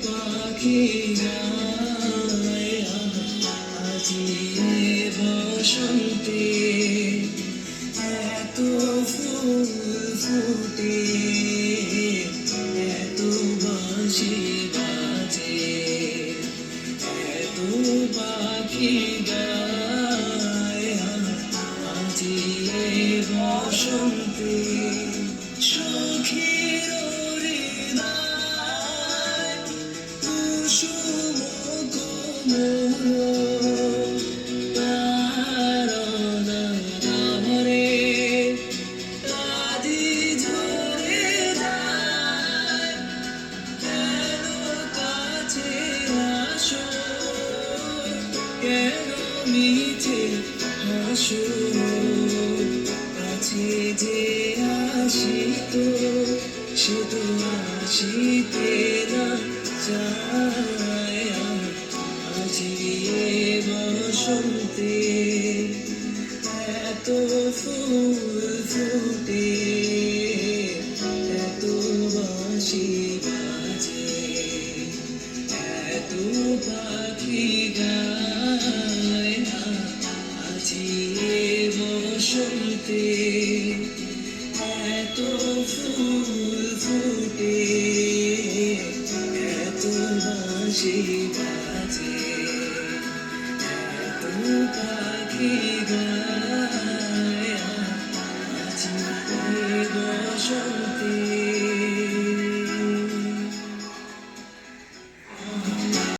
পাখি গায় আজি বসন্তে এত ফুল ফুটে এত বাঁশি বাজে এত পাখি গায় আজি বসন্তে সখীর হৃদয় কুসুম কোমল তারণ ধরে আদি ঝরে যায় কেন কাছে আসো কেন মিছে হাসো কাছে যে আসিত সে তো আসিতে না চায় আজি বসন্তে এত ফুল ফুটে এত বাঁশি বাজে এত পাখি গায় আজি বসন্তে এত ফুল ফুটে এত বাঁশি বাজে এত পাখি